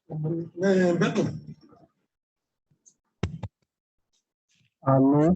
Beto, Alô?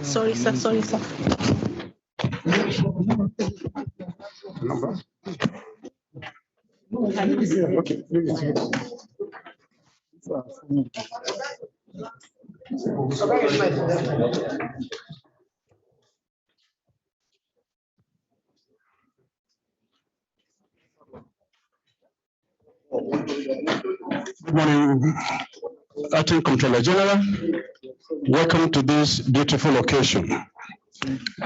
Sorry, sir. Sorry, sir. Number? Okay. Good morning, Acting Comptroller General. Welcome to this beautiful occasion.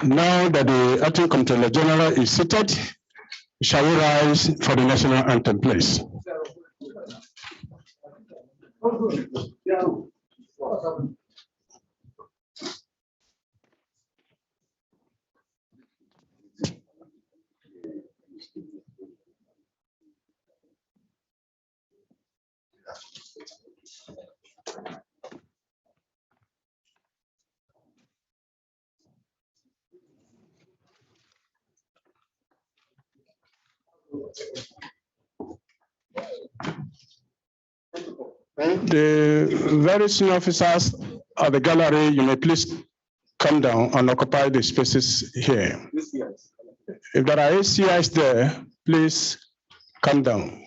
Now that the Acting Comptroller General is seated, shall we rise for the national anthem, please? The very senior officers of the gallery, you may please come down and occupy the spaces here. If there are ACIs there, please come down.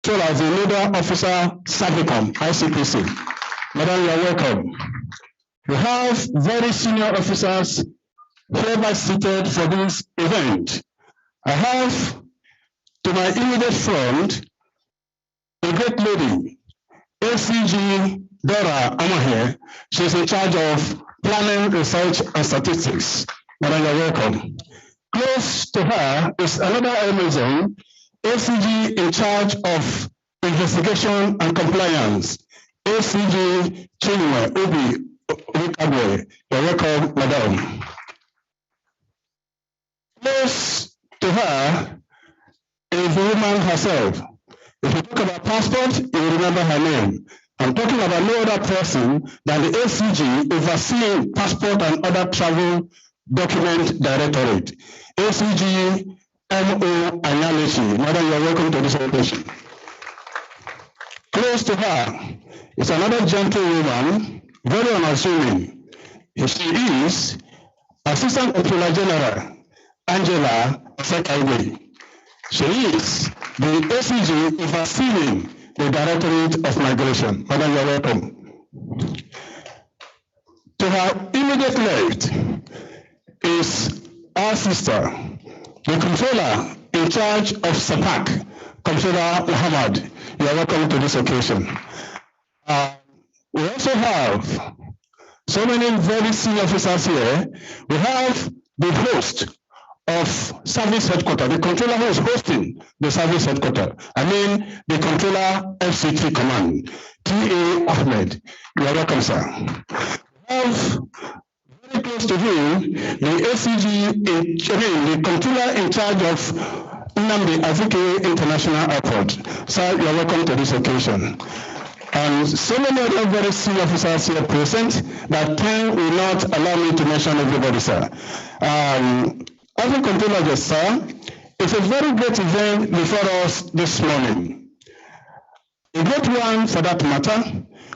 told as the Nodal Officer Savicom, ICPC. Madam, you are welcome. We have very senior officers hereby seated for this event. I have to my immediate front a great lady, ACG Dora Amahe. She's in charge of planning, research, and statistics. Madam, you're welcome. Close to her is another Amazon, ACG in charge of investigation and compliance, ACG Chinwe Obi Okagwe. You're welcome, Madam. Close to her is the woman herself. If you talk about passport, you will remember her name. I'm talking about no other person than the ACG overseeing passport and other travel document directorate. ACG M.O. Anyalechi. Madam, you are welcome to this occasion. Close to her is another gentlewoman, very unassuming. She is Assistant Controller General Angela Sekaiwe. She is the ACG overseeing the Directorate of Migration. Madam, you are welcome. To her immediate left is our sister, the Controller in charge of SAPAC, Controller Muhammad. You are welcome to this occasion. We also have so many very senior officers here. We have the host of service headquarters, the controller who is hosting the service headquarters. I mean, the controller FCT command, T.A. Ahmed. You are welcome, sir. We have very close to him the ACG, the controller in charge of Nnamdi Azikiwe International Airport. Sir, you are welcome to this occasion. And so many other very senior officers here present that time will not allow me to mention everybody, sir. Having controller just, sir, it's a very great event before us this morning. A great one for that matter,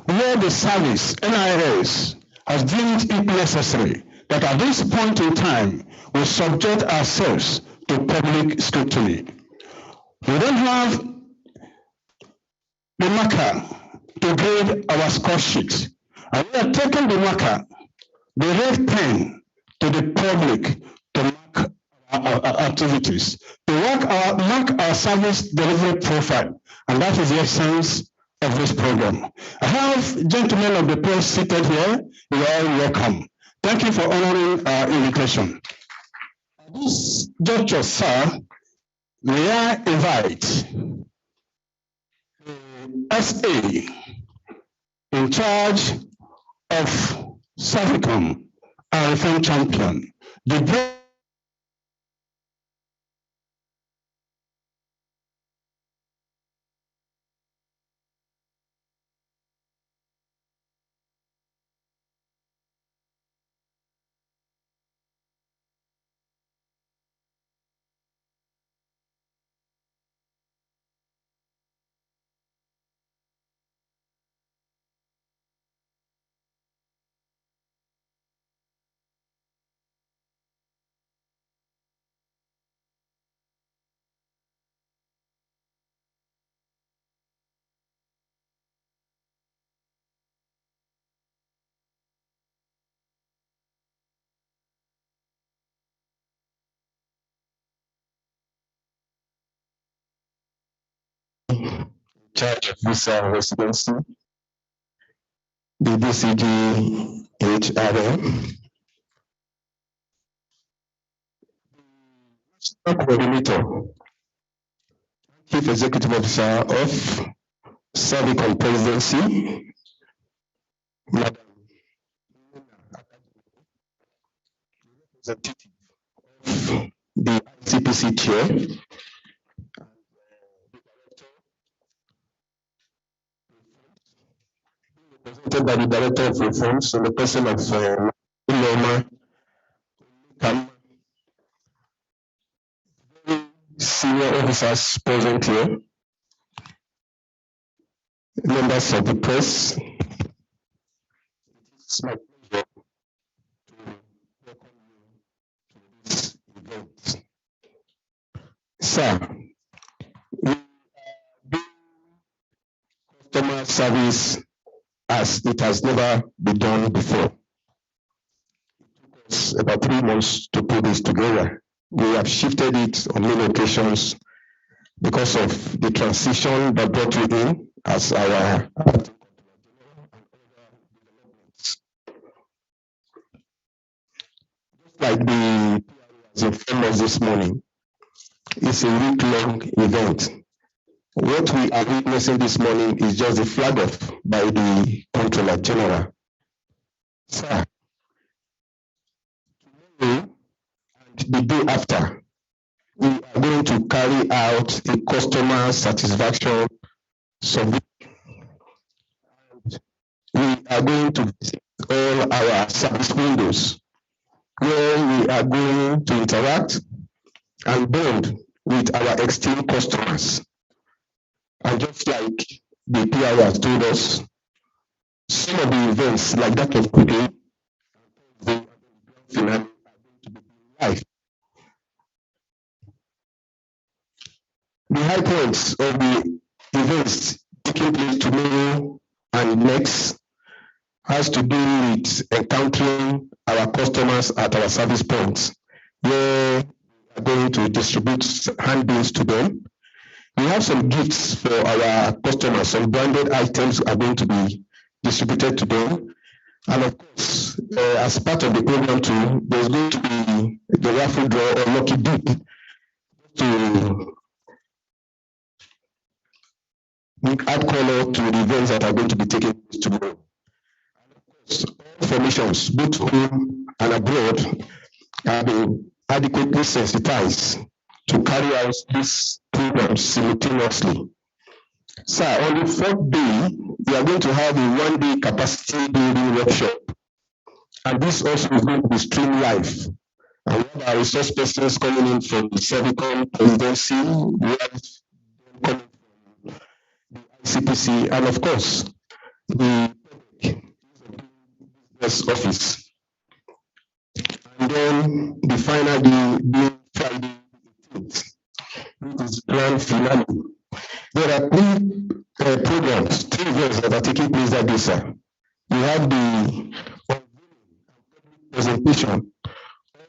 where the service, NIS, has deemed it necessary that at this point in time, we subject ourselves to public scrutiny. We don't have the marker to grade our score sheet. And we are taking the marker, the red pen, to the public to mark our activities, to mark our service delivery profile. And that is the essence of this program. I have gentlemen of the press seated here. You are all welcome. Thank you for honoring our invitation. At this juncture, sir, may I invite SA in charge of Savicom, our reform champion, the charge of visa residency, the DCG HRM, coordinator, Chief Executive Officer of Savicom Presidency, Madam representative of the ICPC Chair, represented by the Director of Reforms, so the person of Iloma, senior officers present here, members of the press. It's my pleasure to welcome you to this event. Sir, we are being customer service as it has never been done before. It's about 3 months to put this together. We have shifted it on many occasions because of the transition that brought you in as our like the informed us this morning. It's a week-long event. What we are witnessing this morning is just a flag off by the Comptroller General. Sir, tomorrow and the day after, we are going to carry out a customer satisfaction survey. We are going to visit all our service windows where we are going to interact and bond with our esteemed customers. And just like the PR has told us, some of the events like that of today, they are live. The high points of the events taking place tomorrow and next has to do with encountering our customers at our service points, where we are going to distribute handbills to them. We have some gifts for our customers. Some branded items are going to be distributed to them. And of course, as part of the program too, there's going to be the raffle draw or lucky dip to add color to the events that are going to be taking place tomorrow. All formations, both home and abroad, have been adequately sensitized to carry out this program simultaneously. Sir, on the 4th day, we are going to have a 1-day capacity building workshop. And this also is going to be streamed live. And we have our resource persons coming in from the Servicom Presidency, we have coming from the ICPC, and of course, the business office. And then the final day being Friday, which is grand finale. There are 3 programs, 3 events that are taking place that day, sir. We have the presentation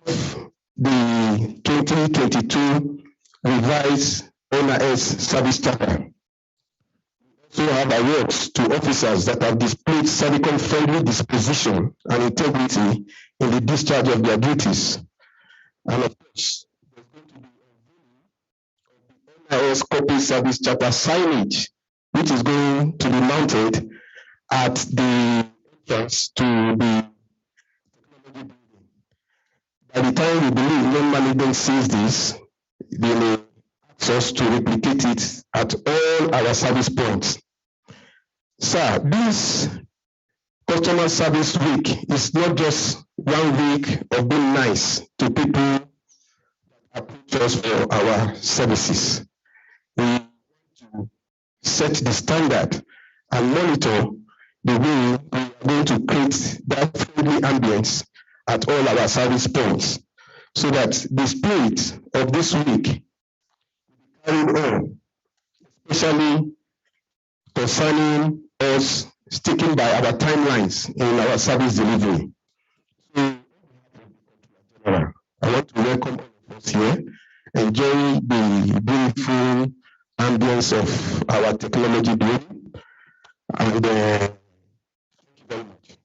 of the 2022 revised NIS service charter. We also have awards to officers that have displayed Servicom-friendly disposition and integrity in the discharge of their duties. And of course, there's going to be a NIS corporate service charter signage, which is going to be mounted at the entrance to the technology building. By the time we believe when management sees this, they may ask us to replicate it at all our service points. Sir, this customer service week is not just 1 week of being nice to people that approach us for our services. We want to set the standard and monitor the way we are going to create that friendly ambience at all our service points, so that the spirit of this week will be carried on, especially concerning us sticking by our timelines in our service delivery. So, I want to welcome all of us here, enjoy the beautiful ambience of our technology building, and thank you very much. Thank you.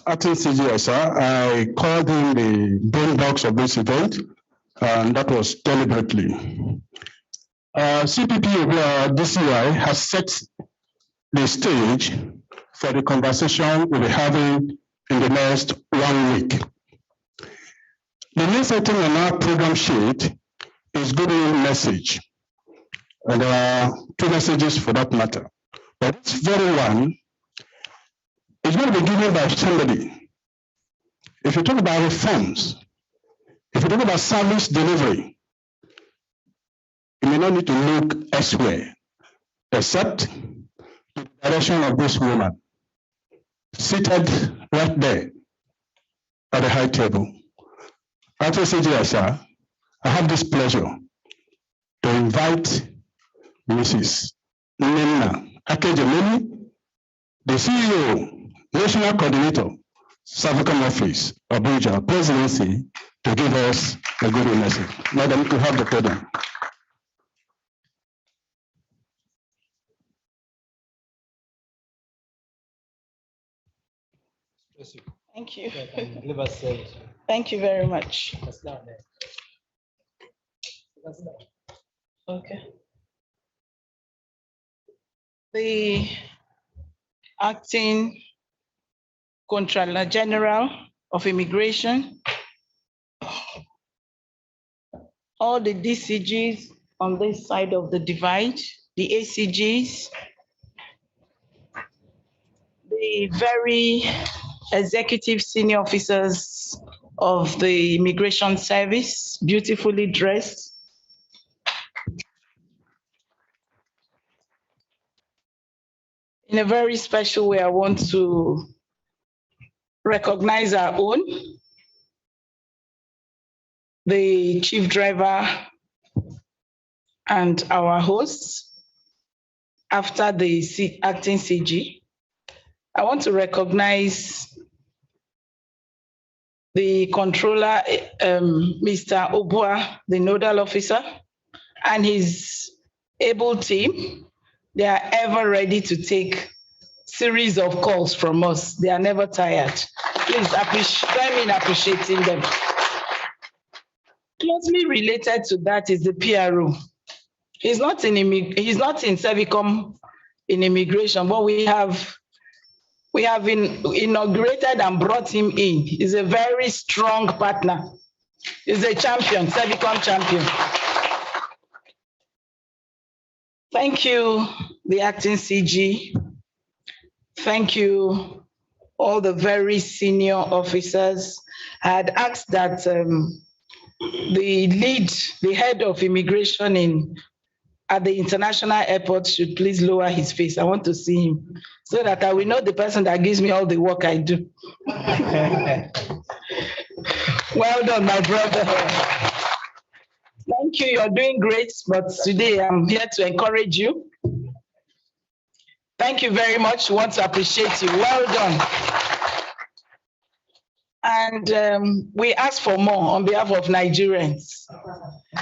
Acting CGI, sir, I called in the brain box of this event, and that was deliberately. CPP DCI has set the stage for the conversation we'll be having in the next 1 week. The next item on our program sheet is good message. And there are 2 messages for that matter. But this very one is going to be given by somebody. If you talk about reforms, if you talk about service delivery, you may not need to look elsewhere except to the direction of this woman seated right there at the high table. Acting CG Asha, I have this pleasure to invite Mrs. Nena Akejemeli, the CEO, National Coordinator, Savicom Office, Abuja, Presidency, to give us a good message. Madam, you have the podium. Thank you. Thank you very much. Okay. The Acting Comptroller General of Immigration, all the DCGs on this side of the divide, the ACGs, the very executive senior officers of the Immigration Service, beautifully dressed. In a very special way, I want to recognize our own, the chief driver and our hosts after the acting CG. I want to recognize the controller, Mr. Obua, the nodal officer, and his able team. They are ever ready to take series of calls from us. They are never tired. Please join me in appreciating them. Closely related to that is the PRO. He's not in Servicom in immigration, but we have inaugurated and brought him in. He's a very strong partner. He's a champion, Servicom champion. Thank you, the acting CG. Thank you, all the very senior officers. I had asked that the head of immigration at the international airport should please lower his face. I want to see him so that I will know the person that gives me all the work I do. Well done, my brother. Thank you, you're doing great, but today I'm here to encourage you. Thank you very much, we want to appreciate you, well done. And we ask for more on behalf of Nigerians.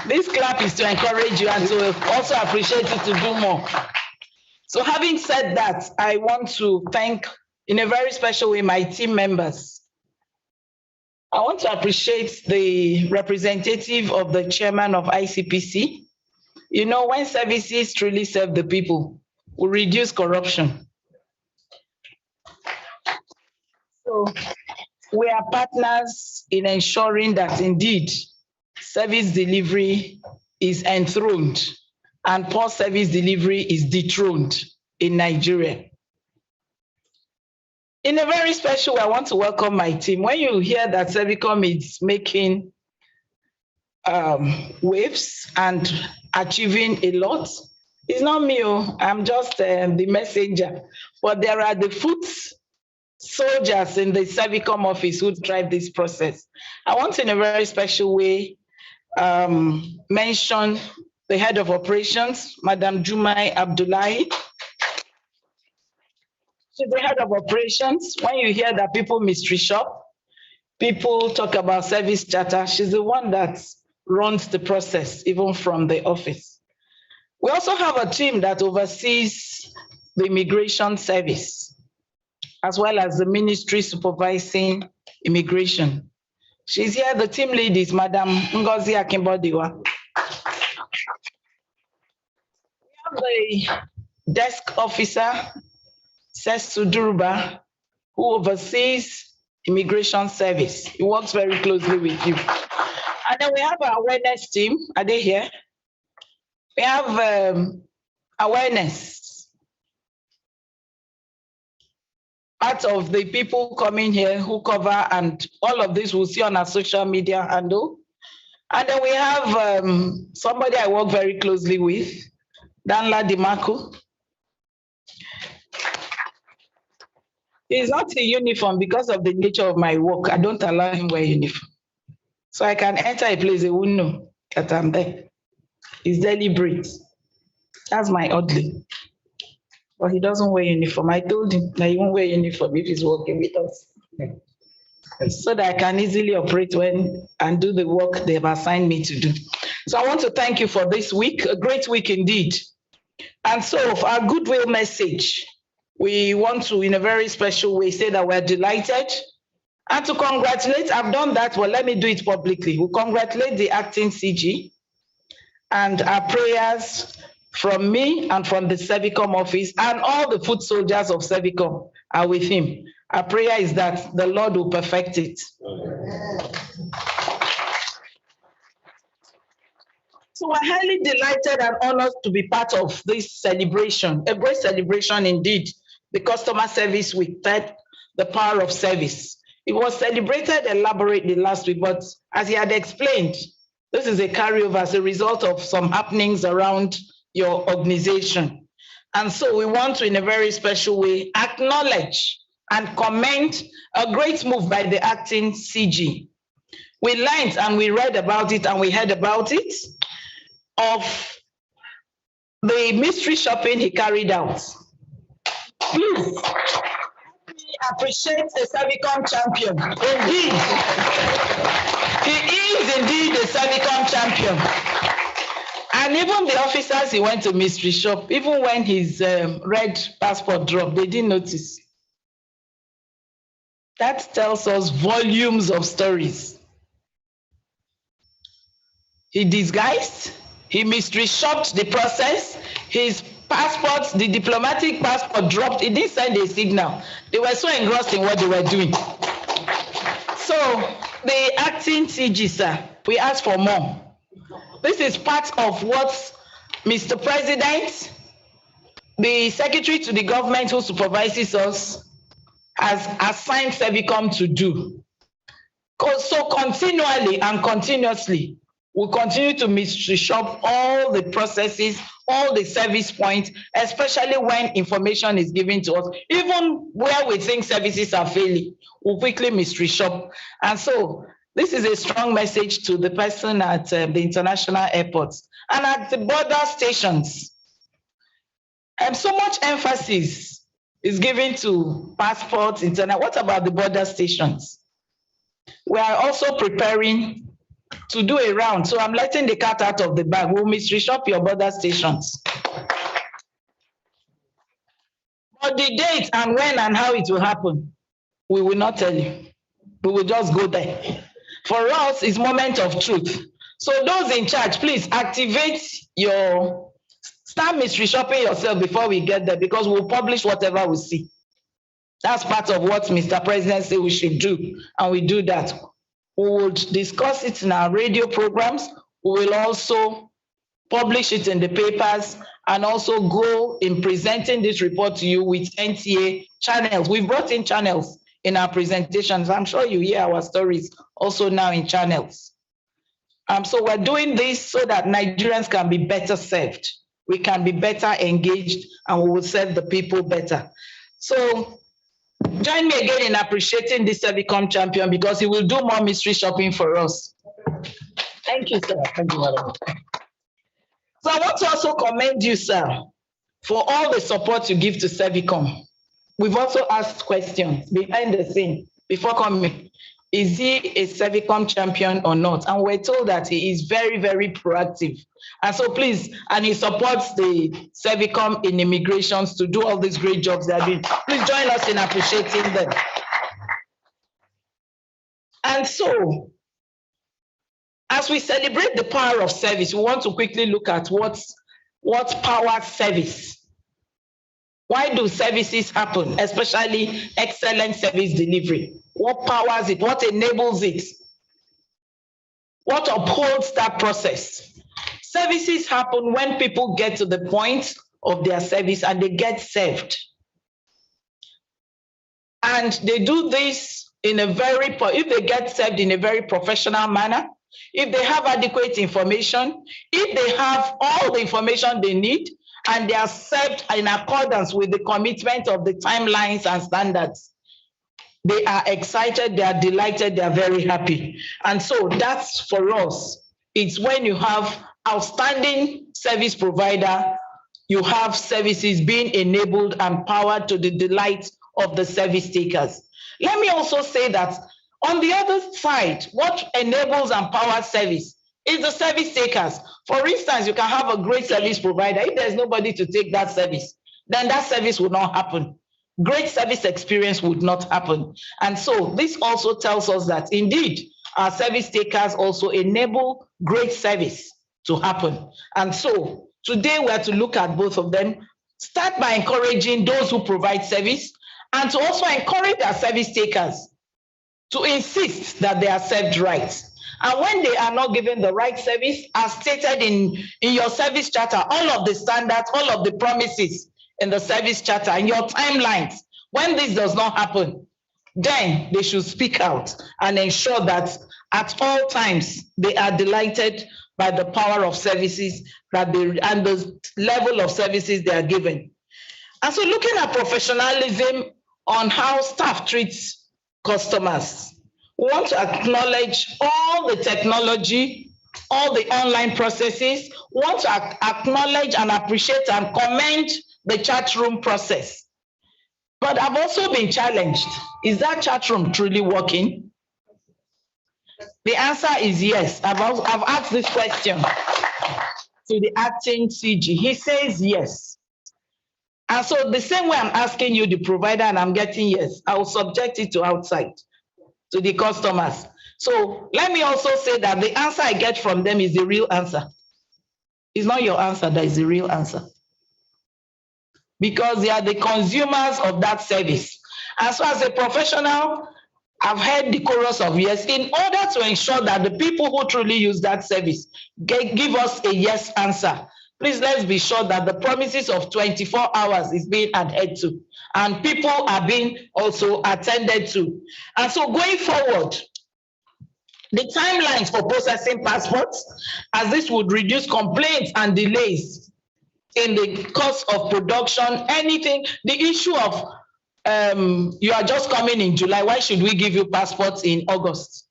This clap is to encourage you and to also appreciate you to do more. So having said that, I want to thank in a very special way my team members. I want to appreciate the representative of the chairman of ICPC. You know, when services truly serve the people, we reduce corruption. So we are partners in ensuring that indeed service delivery is enthroned and poor service delivery is dethroned in Nigeria. In a very special way, I want to welcome my team. When you hear that Servicom is making waves and achieving a lot, it's not me, I'm just the messenger. But there are the foot soldiers in the Servicom office who drive this process. I want to, in a very special way, mention the head of operations, Madam Jumai Abdullahi. She's the head of operations. When you hear that people mystery shop, people talk about service charter, she's the one that runs the process, even from the office. We also have a team that oversees the immigration service, as well as the ministry supervising immigration. She's here, the team lead is Madam Ngozi Akimbodiwa. We have the desk officer, Sesu Duruba, who oversees immigration service. He works very closely with you. And then we have our awareness team. Are they here? We have awareness. Part of the people coming here who cover, and all of this we'll see on our social media handle. And then we have somebody I work very closely with, Danla Dimaku. He's not in uniform because of the nature of my work. I don't allow him wear uniform. So I can enter a place, they won't know that I'm there. It's deliberate. That's my oddly. But he doesn't wear uniform. I told him that he won't wear uniform if he's working with us. So that I can easily operate and do the work they've assigned me to do. So I want to thank you for this week, a great week indeed. And so for our goodwill message, we want to, in a very special way, say that we're delighted and to congratulate. I've done that, but let me do it publicly. We congratulate the acting CG, and our prayers from me and from the Servicom office and all the foot soldiers of Servicom are with him. Our prayer is that the Lord will perfect it. So we're highly delighted and honored to be part of this celebration, a great celebration indeed, the Customer Service Week, the power of service. It was celebrated elaborately last week, but as he had explained, this is a carryover as a result of some happenings around your organization. And so we want to, in a very special way, acknowledge and commend a great move by the acting CG. We learned and we read about it and we heard about it, of the mystery shopping he carried out. Please, appreciate the Servicom champion. Indeed, he is indeed the Servicom champion. And even the officers he went to mystery shop, even when his red passport dropped, they didn't notice. That tells us volumes of stories. He disguised, he mystery shopped the process, his passports, the diplomatic passport dropped, he didn't send a signal. They were so engrossed in what they were doing. So the acting CG, sir, we ask for more. This is part of what Mr. President, the Secretary to the government who supervises us, has assigned Servicom to do. So continually and continuously, we'll continue to mystery shop all the processes, all the service points, especially when information is given to us. Even where we think services are failing, we'll quickly mystery shop. And so this is a strong message to the person at the international airports and at the border stations. And so much emphasis is given to passports, internet. What about the border stations? We are also preparing to do a round. So I'm letting the cat out of the bag. We'll mystery shop your border stations. But the date and when and how it will happen, we will not tell you. We will just go there. For us, it's moment of truth. So those in charge, please activate your, start mystery shopping yourself before we get there, because we'll publish whatever we see. That's part of what Mr. President said we should do, and we do that. We will discuss it in our radio programs. We will also publish it in the papers and also go in presenting this report to you with NTA channels. We've brought in channels in our presentations. I'm sure you hear our stories also now in channels. So we're doing this so that Nigerians can be better served. We can be better engaged and we will serve the people better. So join me again in appreciating this Servicom champion, because he will do more mystery shopping for us. Thank you, sir. Thank you, madam. So I want to also commend you, sir, for all the support you give to Servicom. We've also asked questions behind the scene before coming. Is he a Servicom champion or not? And we're told that he is very, very proactive. And so please, and he supports the Servicom in immigrations to do all these great jobs they're doing. Please join us in appreciating them. And so, as we celebrate the power of service, we want to quickly look at what powers service. Why do services happen, especially excellent service delivery? What powers it? What enables it? What upholds that process? Services happen when people get to the point of their service and they get served. And they do this in a very, if they get served in a very professional manner, if they have adequate information, if they have all the information they need, and they are served in accordance with the commitment of the timelines and standards, They are excited, they are delighted, they are very happy. And so that's for us. It's when you have outstanding service provider, you have services being enabled and powered to the delight of the service takers. Let me also say that on the other side, what enables and powers service is the service takers. For instance, you can have a great service provider. If there's nobody to take that service, then that service will not happen. Great service experience would not happen. And so this also tells us that indeed, our service takers also enable great service to happen. And so today we are to look at both of them. Start by encouraging those who provide service and to also encourage our service takers to insist that they are served right. And when they are not given the right service, as stated in your service charter, all of the standards, all of the promises in the service charter, in your timelines, when this does not happen, then they should speak out and ensure that at all times they are delighted by the power of services that they and the level of services they are given. And so looking at professionalism on how staff treats customers, we want to acknowledge all the technology, all the online processes. We want to acknowledge and appreciate and commend the chat room process. But I've also been challenged. Is that chat room truly working? The answer is yes. I've asked this question to the acting CG. He says yes. And so the same way I'm asking you, the provider, and I'm getting yes, I will subject it to outside, to the customers. So let me also say that the answer I get from them is the real answer. It's not your answer that is the real answer. Because they are the consumers of that service. And so as a professional, I've heard the chorus of yes, in order to ensure that the people who truly use that service give us a yes answer. Please let's be sure that the promises of 24 hours is being adhered to and people are being also attended to. And so going forward, the timelines for processing passports, as this would reduce complaints and delays in the cost of production, anything, the issue of you are just coming in July, why should we give you passports in August?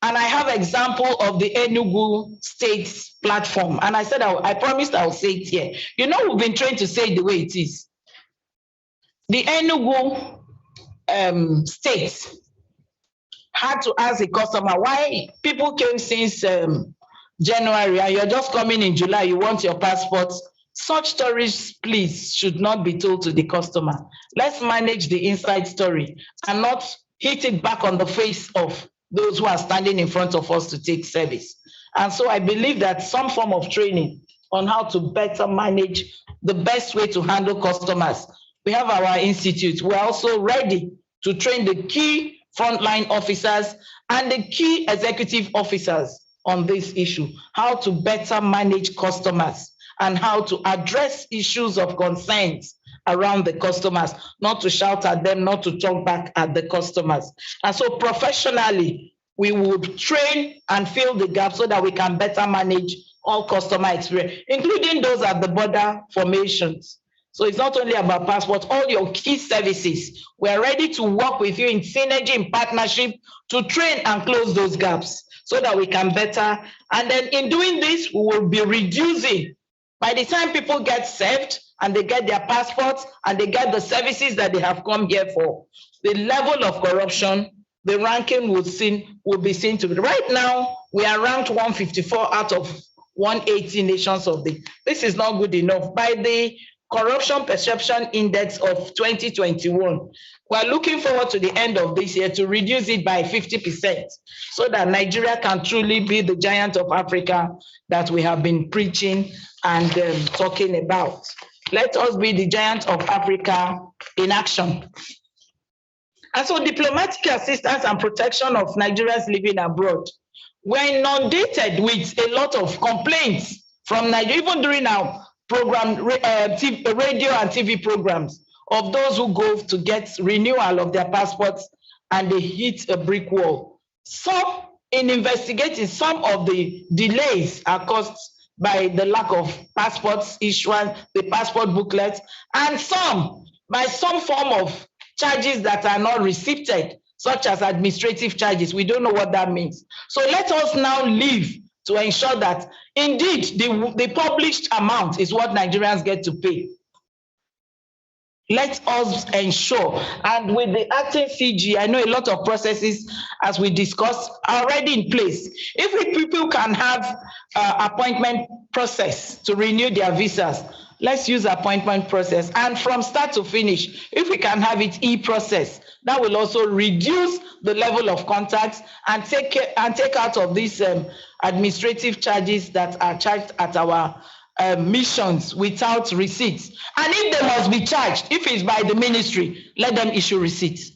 And I have example of the Enugu State platform. And I said, I promised I will say it here. You know, we've been trained to say it the way it is. The Enugu State had to ask the customer why people came since January and you're just coming in July, you want your passports. Such stories, please, should not be told to the customer. Let's manage the inside story and not hit it back on the face of those who are standing in front of us to take service. And so I believe that some form of training on how to better manage the best way to handle customers. We have our institute. We're also ready to train the key frontline officers and the key executive officers on this issue, how to better manage customers and how to address issues of concerns around the customers, not to shout at them, not to talk back at the customers. And so professionally, we would train and fill the gap so that we can better manage all customer experience, including those at the border formations. So it's not only about passports, all your key services. We're ready to work with you in synergy, in partnership, to train and close those gaps so that we can better. And then in doing this, we will be reducing. By the time people get served and they get their passports and they get the services that they have come here for, the level of corruption, the ranking will be seen to be. Right now, we are ranked 154 out of 180 nations of the. This is not good enough. By the Corruption Perception Index of 2021, we're looking forward to the end of this year to reduce it by 50% so that Nigeria can truly be the giant of Africa that we have been preaching and talking about. Let us be the giant of Africa in action. And so diplomatic assistance and protection of Nigerians living abroad were inundated with a lot of complaints from Nigeria, even during our program, radio and TV programs, of those who go to get renewal of their passports and they hit a brick wall. Some, in investigating, some of the delays are caused by the lack of passports issuance, the passport booklets, and some by some form of charges that are not receipted, such as administrative charges. We don't know what that means. So let us now leave to ensure that indeed the published amount is what Nigerians get to pay. Let us ensure, and with the acting CG, I know a lot of processes, as we discussed, are already in place. If people can have appointment process to renew their visas, let's use appointment process. And from start to finish, if we can have it e-process, that will also reduce the level of contacts and take out of these administrative charges that are charged at our missions without receipts. And if they must be charged, if it's by the ministry, let them issue receipts.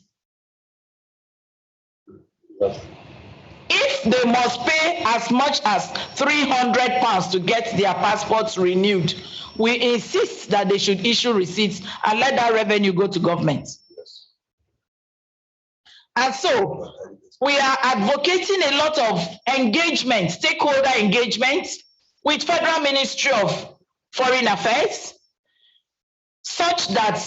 If they must pay as much as £300 to get their passports renewed, we insist that they should issue receipts and let that revenue go to government. And so we are advocating a lot of engagement, stakeholder engagement, with Federal Ministry of Foreign Affairs, such that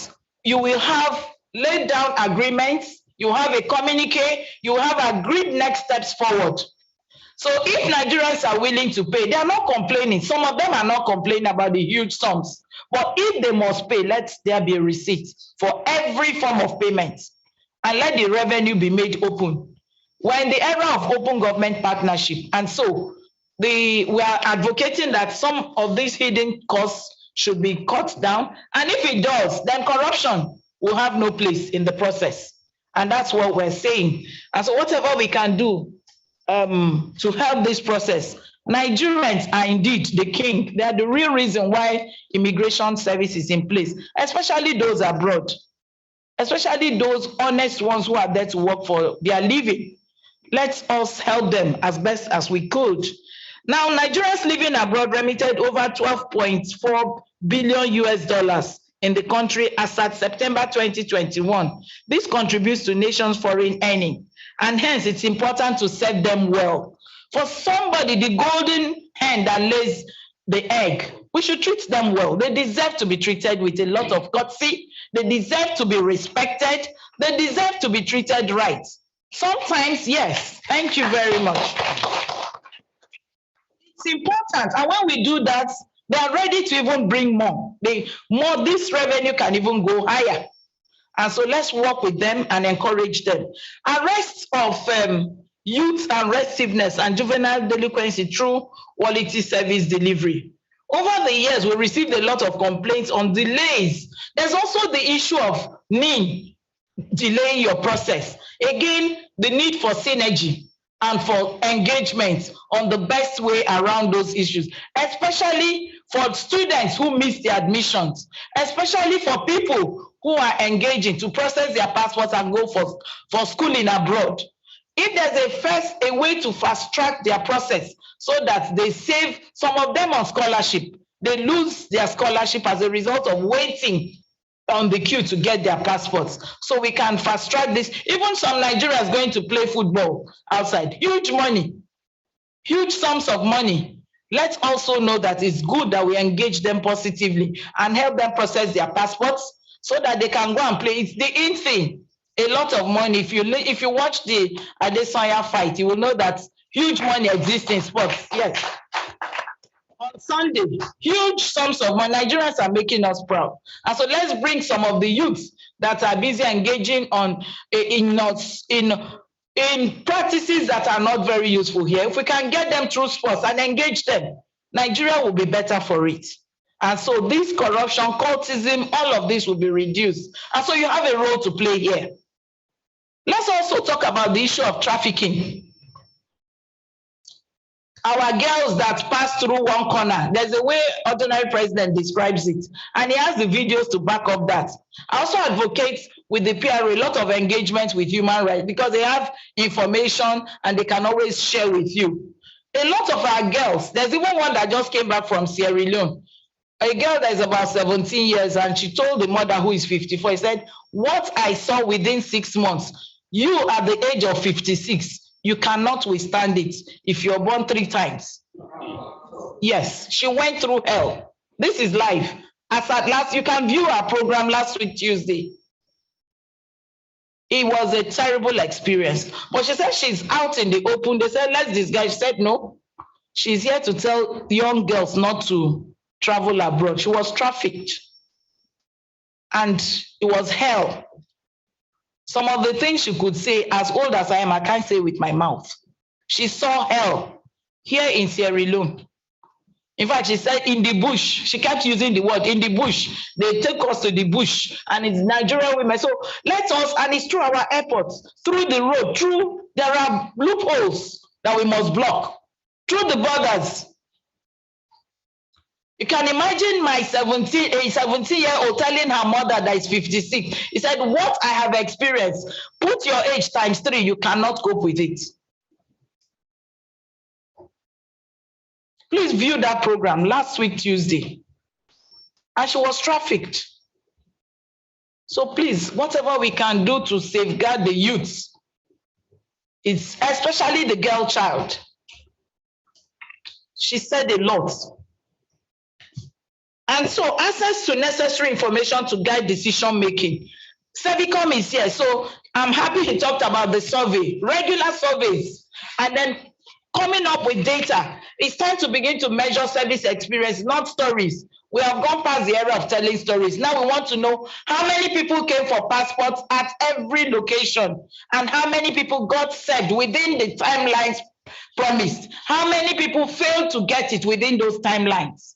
you will have laid down agreements, you have a communique, you have agreed next steps forward. So if Nigerians are willing to pay, they are not complaining. Some of them are not complaining about the huge sums. But if they must pay, let there be a receipt for every form of payment, and let the revenue be made open. We're in the era of open government partnership, and so we are advocating that some of these hidden costs should be cut down. And if it does, then corruption will have no place in the process. And that's what we're saying. And so whatever we can do to help this process, Nigerians are indeed the king. They are the real reason why immigration service is in place, especially those abroad, especially those honest ones who are there to work for their living. Let us help them as best as we could. Now, Nigerians living abroad remitted over $12.4 billion in the country as at September 2021. This contributes to nations' foreign earning, and hence it's important to set them well. For somebody, the golden hen that lays the egg, we should treat them well. They deserve to be treated with a lot of courtesy. They deserve to be respected. They deserve to be treated right. Sometimes, yes, thank you very much. It's important, and when we do that, they are ready to even bring more. This revenue can even go higher. And so let's work with them and encourage them. Arrest of youth and restiveness and juvenile delinquency through quality service delivery. Over the years, we received a lot of complaints on delays. There's also the issue of NIN, delaying your process. Again, the need for synergy and for engagement on the best way around those issues, especially for students who miss their admissions, especially for people who are engaging to process their passports and go for schooling abroad. If there's a way to fast track their process so that they save some of them on scholarship, they lose their scholarship as a result of waiting on the queue to get their passports. So we can fast track this. Even some Nigerians going to play football outside, huge money, huge sums of money. Let's also know that it's good that we engage them positively and help them process their passports so that they can go and play. It's the in thing. A lot of money. If you watch the Adesanya fight, you will know that huge money exists in sports. Yes. On Sunday, huge sums of money. Nigerians are making us proud. And so let's bring some of the youths that are busy engaging in practices that are not very useful here. If we can get them through sports and engage them, Nigeria will be better for it. And so this corruption, cultism, all of this will be reduced. And so you have a role to play here. Let's also talk about the issue of trafficking. Our girls that pass through one corner, there's a way ordinary president describes it, and he has the videos to back up that. I also advocate with the PRA a lot of engagement with human rights because they have information and they can always share with you. A lot of our girls, there's even one that just came back from Sierra Leone, a girl that is about 17 years, and she told the mother who is 54, he said, what I saw within 6 months, you at the age of 56, you cannot withstand it if you're born 3 times. Yes, she went through hell. This is life. As at last, you can view our program last week, Tuesday. It was a terrible experience. But she said she's out in the open. They said, let's disguise. She said, no. She's here to tell young girls not to travel abroad. She was trafficked. And it was hell. Some of the things she could say, as old as I am, I can't say with my mouth. She saw hell here in Sierra Leone. In fact, she said in the bush. She kept using the word in the bush. They take us to the bush, and it's Nigerian women. So let us, and it's through our airports, through the road, there are loopholes that we must block, through the borders. You can imagine my 17-year-old telling her mother that is 56. He said, what I have experienced, put your age times 3, you cannot cope with it. Please view that program last week, Tuesday. And she was trafficked. So please, whatever we can do to safeguard the youth, it's especially the girl child. She said a lot. And so access to necessary information to guide decision making. Servicom is here. So I'm happy he talked about the survey, regular surveys, and then coming up with data. It's time to begin to measure service experience, not stories. We have gone past the era of telling stories. Now we want to know how many people came for passports at every location and how many people got served within the timelines promised. How many people failed to get it within those timelines?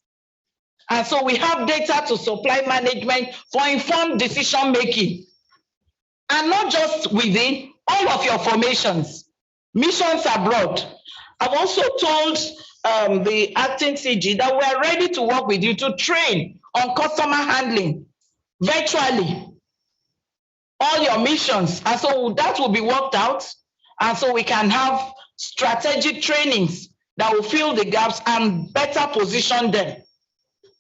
And so we have data to supply management for informed decision making. And not just within all of your formations, missions abroad. I've also told the acting CG that we are ready to work with you to train on customer handling virtually, all your missions. And so that will be worked out. And so we can have strategic trainings that will fill the gaps and better position them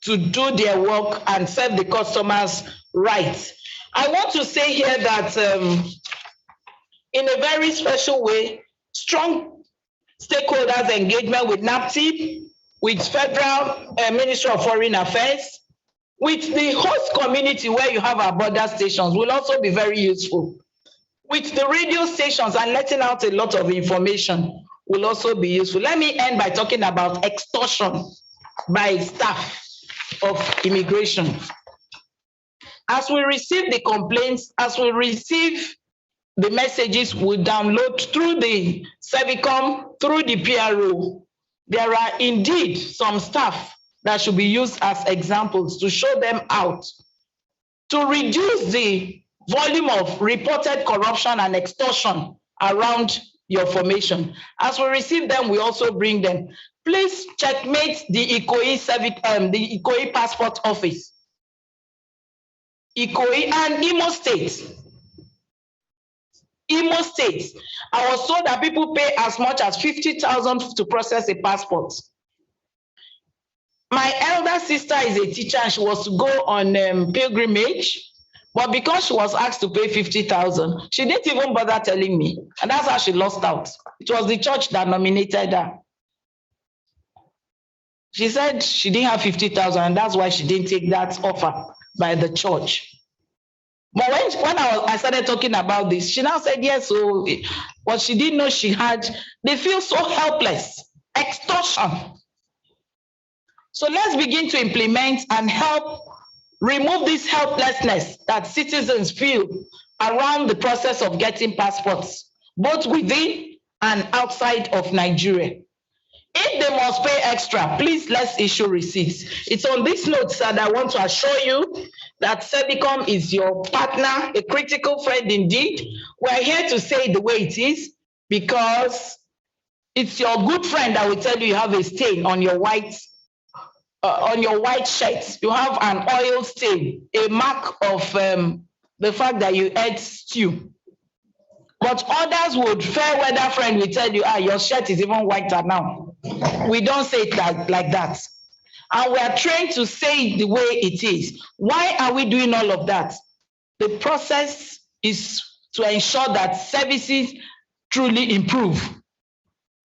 to do their work and serve the customers right. I want to say here that in a very special way, strong stakeholders engagement with NAPTIP, with Federal Ministry of Foreign Affairs, with the host community where you have our border stations will also be very useful. With the radio stations and letting out a lot of information will also be useful. Let me end by talking about extortion by staff of immigration. As we receive the complaints, as we receive the messages we download through the Servicom, through the PRO, there are indeed some staff that should be used as examples to show them out, to reduce the volume of reported corruption and extortion around your formation. As we receive them, we also bring them. Please checkmate the Ikoyi Passport Office. Ikoyi and Imo State. Imo State. I was told that people pay as much as 50,000 to process a passport. My elder sister is a teacher and she was to go on pilgrimage, but because she was asked to pay 50,000, she didn't even bother telling me, and that's how she lost out. It was the church that nominated her. She said she didn't have 50,000, and that's why she didn't take that offer by the church. But when I started talking about this, she now said yes. So what she didn't know she had, they feel so helpless. Extortion. So let's begin to implement and help remove this helplessness that citizens feel around the process of getting passports, both within and outside of Nigeria. If they must pay extra, please let's issue receipts. It's on this note, sir, that I want to assure you that Servicom is your partner, a critical friend indeed. We're here to say it the way it is because it's your good friend that will tell you have a stain on your white shirt. You have an oil stain, a mark of the fact that you ate stew. But others would, fair weather friend will tell you, your shirt is even whiter now. We don't say it like that. And we are trained to say it the way it is. Why are we doing all of that? The process is to ensure that services truly improve.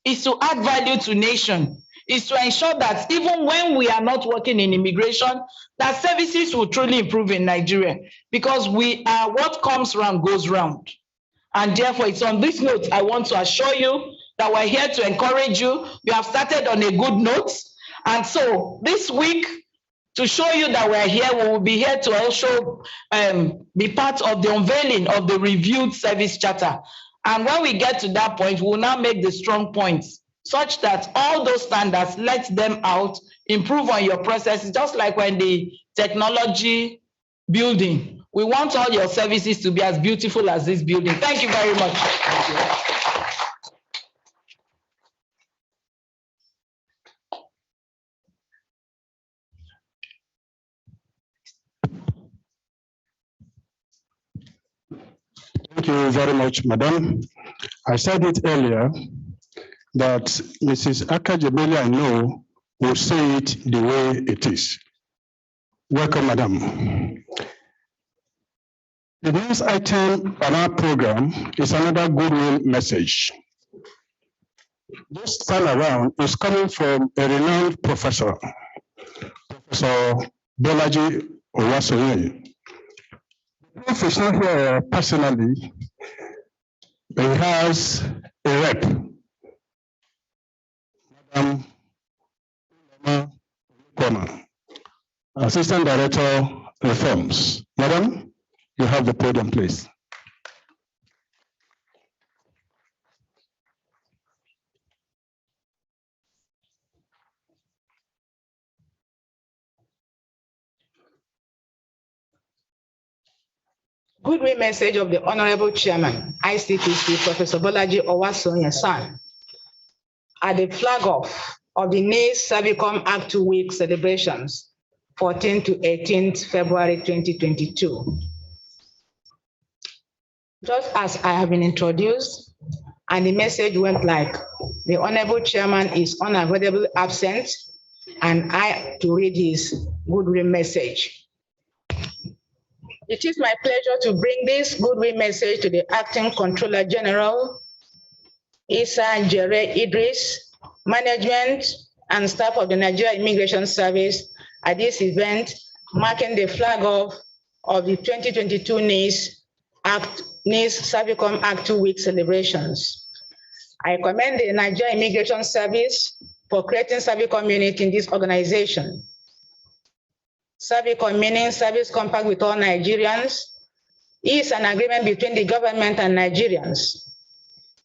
It's to add value to nation. It's to ensure that even when we are not working in immigration, that services will truly improve in Nigeria because we are what comes round goes round. And therefore, it's on this note, I want to assure you that we're here to encourage you. You have started on a good note. And so this week, to show you that we're here, we will be here to also be part of the unveiling of the reviewed service charter. And when we get to that point, we'll now make the strong points such that all those standards, let them out, improve on your processes, just like when the technology building. We want all your services to be as beautiful as this building. Thank you very much. Thank you very much, Madam. I said it earlier that Mrs. Akajebeli, I know, will say it the way it is. Welcome, Madam. The next item on our program is another goodwill message. This time around is coming from a renowned professor, Professor Bolaji Owasoye. The prof is not here personally, but he has a rep, Madam Koma, Assistant Director, Reforms. Madam, you have the podium, please. Goodwill message of the Honorable Chairman, ICPC, Professor Bolaji Owasoye son, at the flag off of the NIS Servicom Act 2 Week celebrations, 14th to 18th February 2022. Just as I have been introduced, and the message went like, the Honorable Chairman is unavoidably absent, and I to read his goodwill message. It is my pleasure to bring this goodwill message to the Acting Controller General, Isa Jere Idris, management and staff of the Nigeria Immigration Service at this event, marking the flag off of the 2022 NIS Servicom Act 2 Week celebrations. I commend the Nigeria Immigration Service for creating Servicom unit in this organization. Servicom, meaning Service Compact with all Nigerians, is an agreement between the government and Nigerians.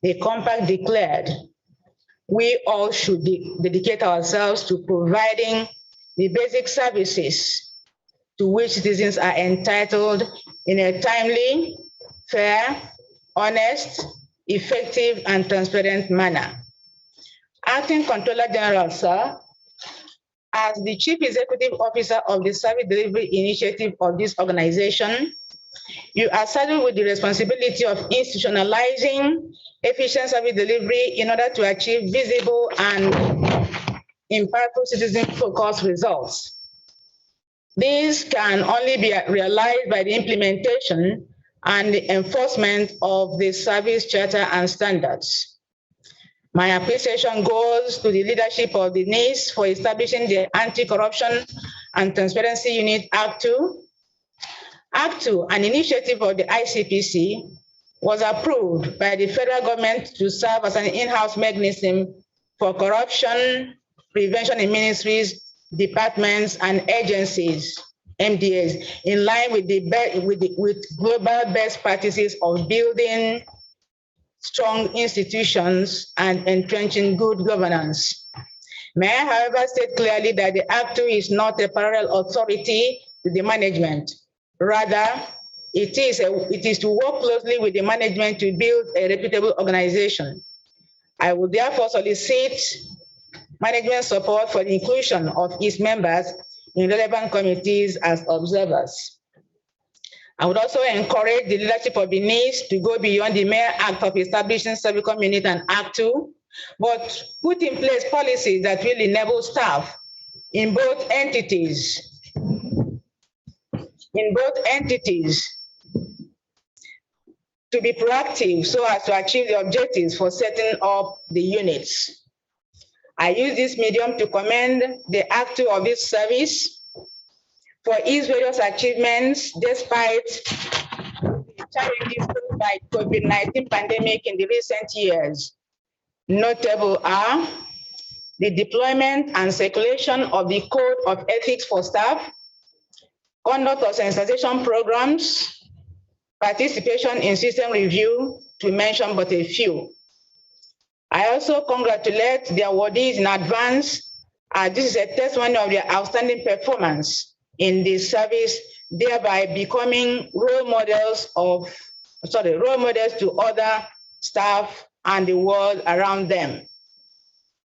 The compact declared we all should dedicate ourselves to providing the basic services to which citizens are entitled in a timely, fair, honest, effective, and transparent manner. Acting Controller General, sir, as the Chief Executive Officer of the Service Delivery Initiative of this organization, you are saddled with the responsibility of institutionalizing efficient service delivery in order to achieve visible and impactful citizen-focused results. These can only be realized by the implementation and the enforcement of the service charter and standards. My appreciation goes to the leadership of the NIS for establishing the Anti-Corruption and Transparency Unit Act 2. Act 2, an initiative of the ICPC, was approved by the federal government to serve as an in-house mechanism for corruption prevention in ministries, departments, and agencies, MDAs, in line with global best practices of building strong institutions and entrenching good governance. May I, however, state clearly that the Act 2 is not a parallel authority to the management. Rather, it is to work closely with the management to build a reputable organization. I would therefore solicit management support for the inclusion of its members in relevant committees as observers. I would also encourage the leadership of the NIS to go beyond the mere act of establishing Servicom unit and Act 2, but put in place policies that will enable staff in both entities to be proactive so as to achieve the objectives for setting up the units. I use this medium to commend the Act 2 of this service for its various achievements despite challenges posed by COVID-19 pandemic in the recent years. Notable are the deployment and circulation of the Code of Ethics for staff, conduct of sensitization programs, participation in system review, to mention but a few. I also congratulate the awardees in advance, as this is a testimony of their outstanding performance in this service, thereby becoming role models to other staff and the world around them.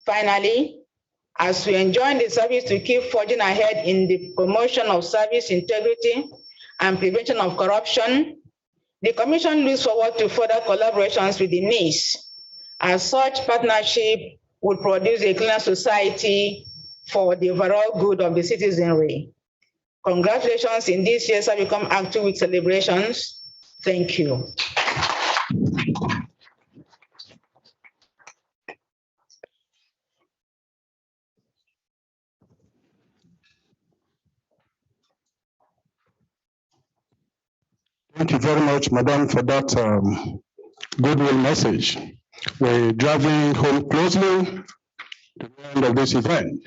Finally, as we enjoin the service to keep forging ahead in the promotion of service integrity and prevention of corruption, the Commission looks forward to further collaborations with the NIS, as such partnership will produce a cleaner society for the overall good of the citizenry. Congratulations in this year's Servicom Act 2 Week celebrations. Thank you. Thank you very much, Madam, for that goodwill message. We're driving home closely to the end of this event,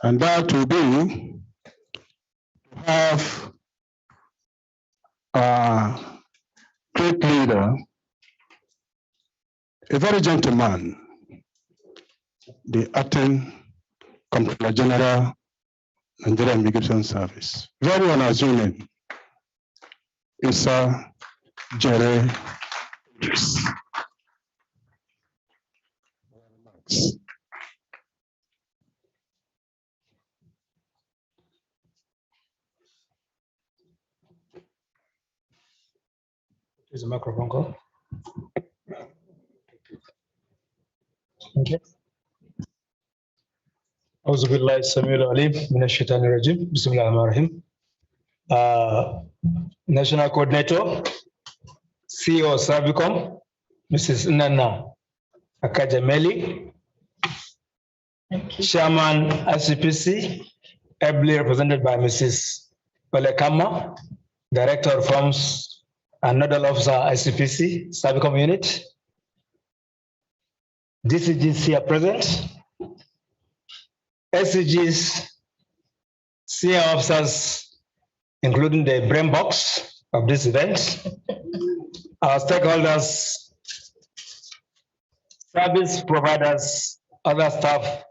and that will be to have a great leader, a very gentleman, the acting Comptroller General, Nigerian Immigration Service. Very unassuming. Issa Jere Idris. Is the microphone go? Okay. أعوذ بالله السميع العليم من الشيطان الرجيم بسم الله الرحمن الرحيم. National Coordinator, CEO of Servicom, Mrs. Nana Akajameli, Chairman ICPC, ably represented by Mrs. Balekama, Director of Reforms and Nodal Officer ICPC, Servicom Unit, DCGs here present, SCGs, senior officers, including the brain box of this event, our stakeholders, service providers, other staff,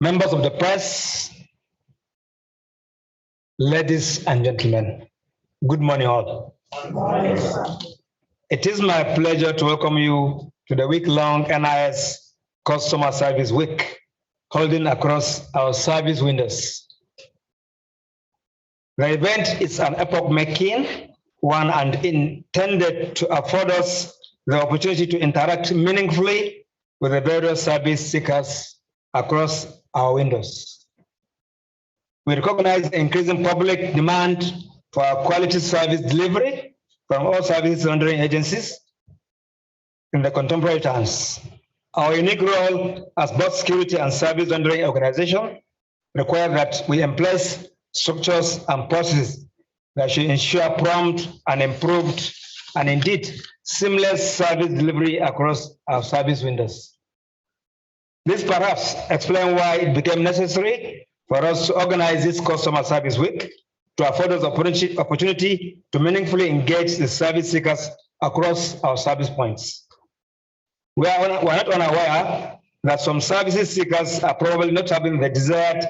members of the press, ladies and gentlemen, good morning all. Good morning. It is my pleasure to welcome you to the week-long NIS Customer Service Week, holding across our service windows. The event is an epoch-making one and intended to afford us the opportunity to interact meaningfully with the various service seekers across our windows. We recognize the increasing public demand for quality service delivery from all service rendering agencies in the contemporary times. Our unique role as both security and service rendering organization require that we employ structures and processes that should ensure prompt and improved and indeed seamless service delivery across our service windows. This perhaps explains why it became necessary for us to organize this Customer Service Week to afford us opportunity to meaningfully engage the service seekers across our service points. We are not unaware that some services seekers are probably not having the desired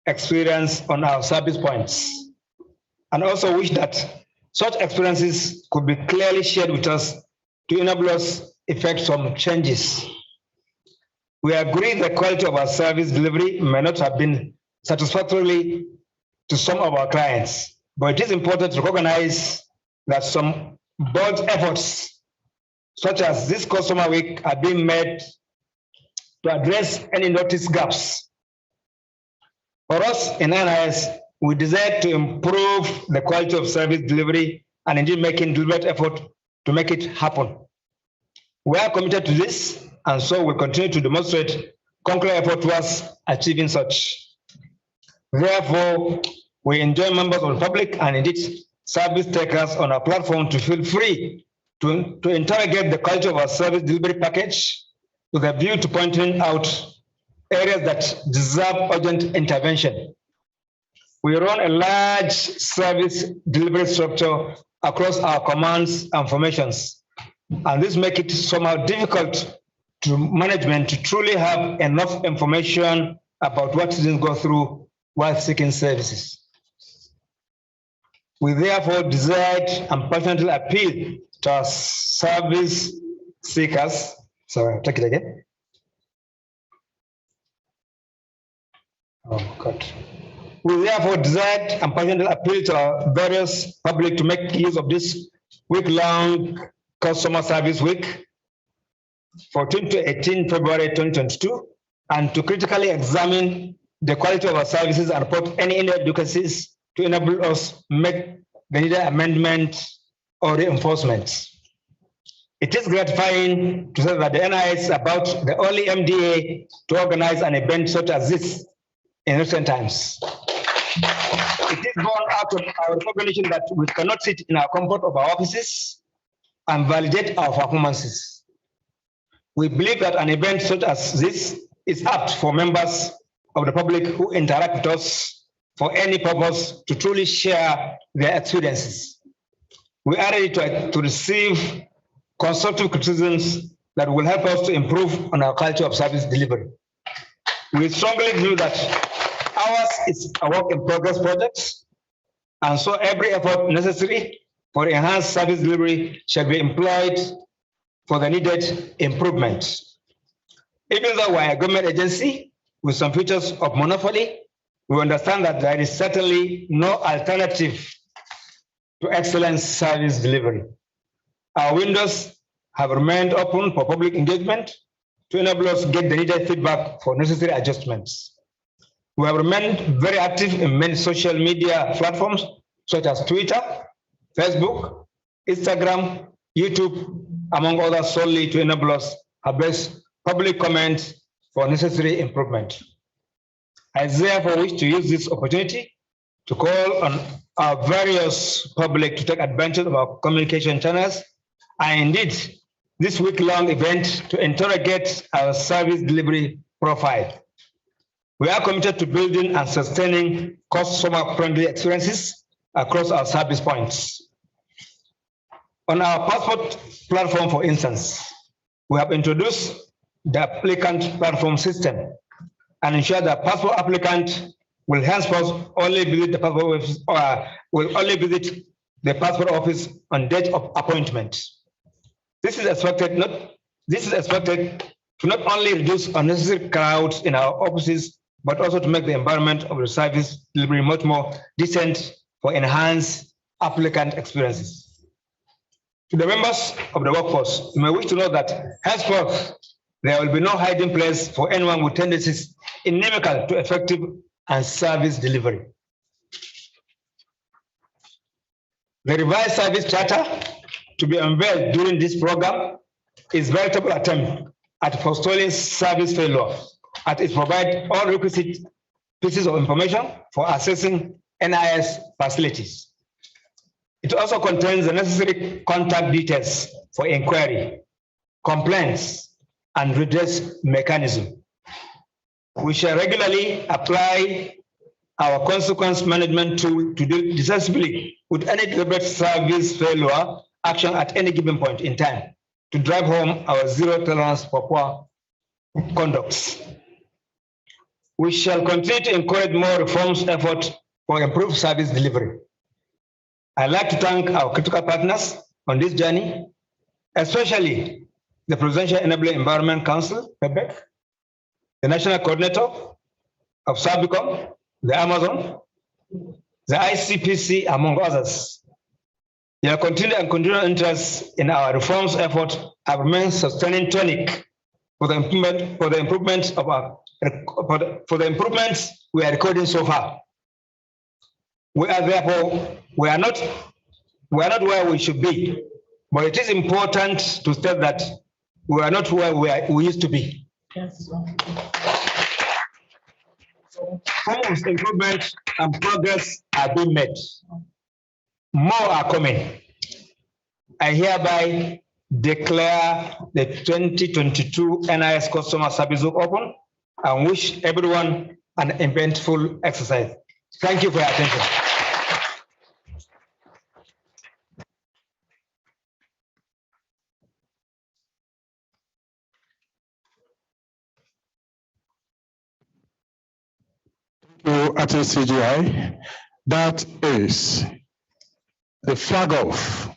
experience on our service points, and also wish that such experiences could be clearly shared with us to enable us effect some changes. We agree the quality of our service delivery may not have been satisfactory to some of our clients, but it is important to recognize that some bold efforts, such as this Customer Week, are being made to address any noticed gaps. For us in NIS, we desire to improve the quality of service delivery and indeed making deliberate effort to make it happen. We are committed to this, and so we continue to demonstrate concrete effort towards achieving such. Therefore, we enjoin members of the public and indeed service takers on our platform to feel free to interrogate the quality of our service delivery package with a view to pointing out areas that deserve urgent intervention. We run a large service delivery structure across our commands and formations, and this makes it somehow difficult to management to truly have enough information about what students go through while seeking services. We therefore desired and passionately appeal to our service seekers. Sorry, I'll take it again. Oh, God. We therefore desired and passionately appeal to our various public to make use of this week-long customer service week, 14 to 18 February 2022, and to critically examine the quality of our services and report any inadequacies to enable us make the needed amendment or reinforcements. It is gratifying to say that the NIS is about the only MDA to organize an event such as this in recent times. It is born out of our recognition that we cannot sit in our comfort of our offices and validate our performances. We believe that an event such as this is apt for members of the public who interact with us for any purpose to truly share their experiences. We are ready to receive constructive criticisms that will help us to improve on our culture of service delivery. We strongly believe that ours is a work in progress project, and so every effort necessary for enhanced service delivery shall be employed for the needed improvement. Even though we're a government agency with some features of monopoly, we understand that there is certainly no alternative to excellent service delivery. Our windows have remained open for public engagement to enable us to get the needed feedback for necessary adjustments. We have remained very active in many social media platforms such as Twitter, Facebook, Instagram, YouTube, among others, solely to enable us to best public comment for necessary improvement. I therefore wish to use this opportunity to call on our various public to take advantage of our communication channels, and indeed this week-long event to interrogate our service delivery profile. We are committed to building and sustaining customer-friendly experiences across our service points. On our passport platform, for instance, we have introduced the applicant platform system and ensure that passport applicant will henceforth only visit the passport office, or will only visit the passport office on date of appointment. This is expected to not only reduce unnecessary crowds in our offices, but also to make the environment of the service delivery much more decent for enhanced applicant experiences. To the members of the workforce, you may wish to know that henceforth there will be no hiding place for anyone with tendencies inimical to effective and service delivery. The revised service charter to be unveiled during this program is a veritable attempt at forestalling service failure, as it provides all requisite pieces of information for assessing NIS facilities. It also contains the necessary contact details for inquiry, complaints, and redress mechanism. We shall regularly apply our consequence management tool to deal decisively with any deliberate service failure action at any given point in time to drive home our zero tolerance for poor conduct. We shall continue to encourage more reforms efforts for improved service delivery. I'd like to thank our critical partners on this journey, especially the Presidential Enabling Environment Council, PEPEC, the National Coordinator of Sabicom, the Amazon, the ICPC, among others. Their continued and continual interest in our reforms effort have remained sustaining tonic for the improvements we are recording so far. We are not where we should be, but it is important to state that we are not where we used to be. Yes. Some improvement and progress are being made. More are coming. I hereby declare the 2022 NIS Customer Service Week open and wish everyone an eventful exercise. Thank you for your attention. At CGI, that is the flag off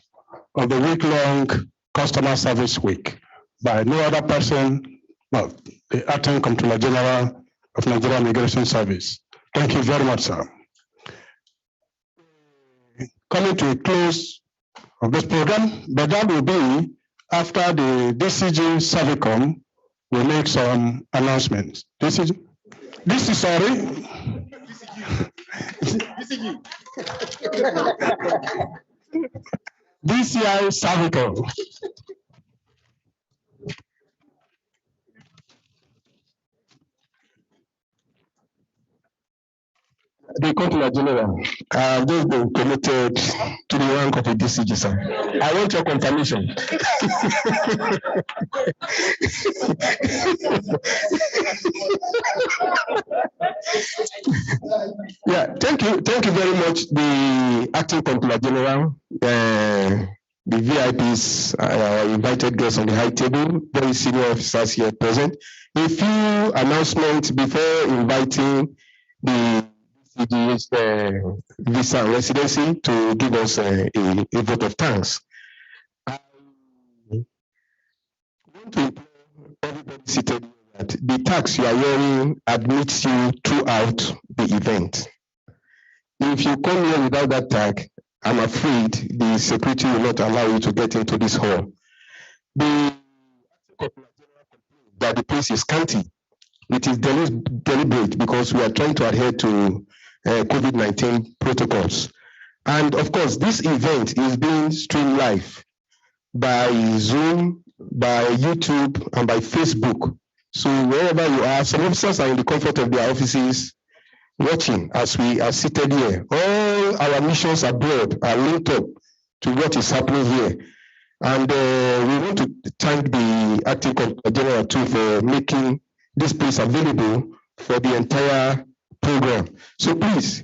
of the week-long customer service week by no other person but the Acting Comptroller General of Nigeria Immigration Service. Thank you very much, sir. Coming to a close of this program, but that will be after the DCG Servicom will make some announcements. This is sorry. DCI Servicom. The Comptroller General, I've just been committed to the rank of a DCG, sir. I want your confirmation. Yeah, thank you very much, the Acting Comptroller General, the VIPs, our invited guests on the high table, very senior officers here present. A few announcements before inviting the visa residency to give us a vote of thanks. I want to implore everybody seated that the tax you are wearing admits you throughout the event. If you come here without that tag, I'm afraid the security will not allow you to get into this hall. That the place is scanty. It is deliberate because we are trying to adhere to COVID-19 protocols. And of course, this event is being streamed live by Zoom, by YouTube, and by Facebook. So wherever you are, some officers are in the comfort of their offices watching as we are seated here. All our missions abroad are linked up to what is happening here. And we want to thank the Acting Comptroller General too for making this place available for the entire program. So please,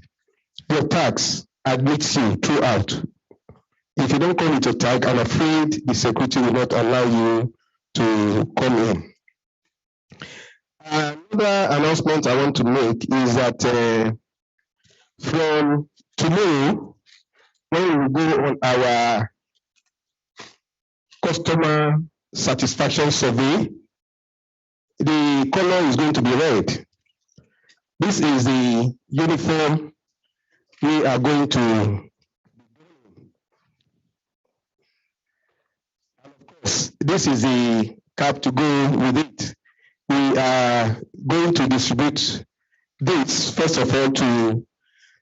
your tax admits you throughout. If you don't come with your tag, I'm afraid the security will not allow you to come in. Another announcement I want to make is that from tomorrow, when we go on our customer satisfaction survey, the color is going to be red. This is the uniform we are going to. This is the cap to go with it. We are going to distribute dates, first of all, to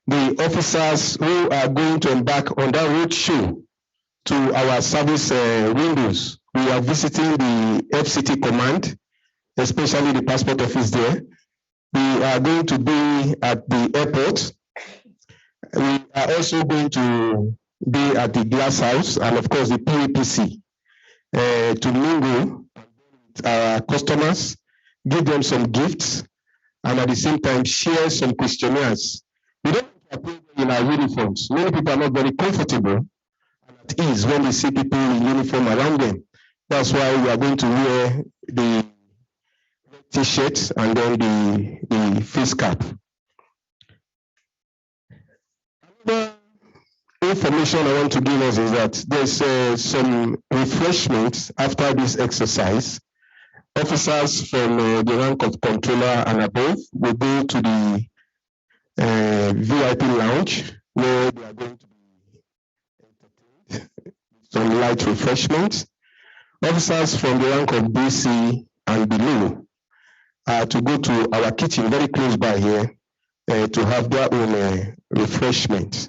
the officers who are going to embark on that road show to our service windows. We are visiting the FCT command, especially the passport office there. We are going to be at the airport. We are also going to be at the glass house and of course the PAPC to mingle with our customers, give them some gifts, and at the same time share some questionnaires. We don't appear in our uniforms. Many people are not very comfortable and at ease when they see people in uniform around them. That's why we are going to wear the T-shirts and then the face cap. Another information I want to give us is that there's some refreshments after this exercise. Officers from the rank of controller and above will go to the VIP lounge where they are going to be some light refreshments. Officers from the rank of BC and below to go to our kitchen very close by here to have their own refreshments.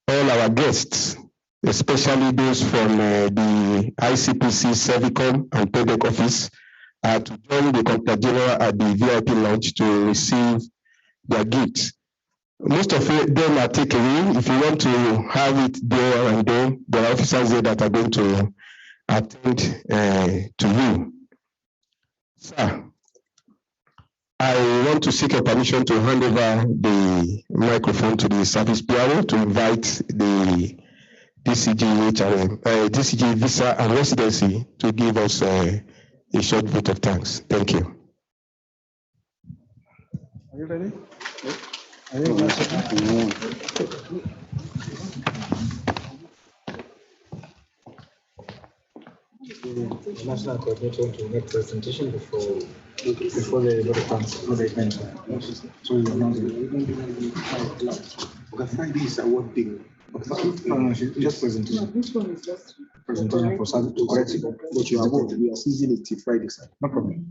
All our guests, especially those from the ICPC, Servicom, and PEDEC office, to join the Comptroller General at the VIP lounge to receive their gifts. Most of them are takeaway. If you want to have it there and then, there are officers there that are going to attend to you. Sir, I want to seek your permission to hand over the microphone to the service bureau to invite the DCG Visa and Residency to give us a short vote of thanks. Thank you. Are you ready? Are you the national coordinator want to make presentation before the vote of thanks for the event. So you announce it. Okay, Friday is award day. No, just presentation. This one is just Presentation for service to correct it. what you award. We are seizing it till Friday, sir. No problem.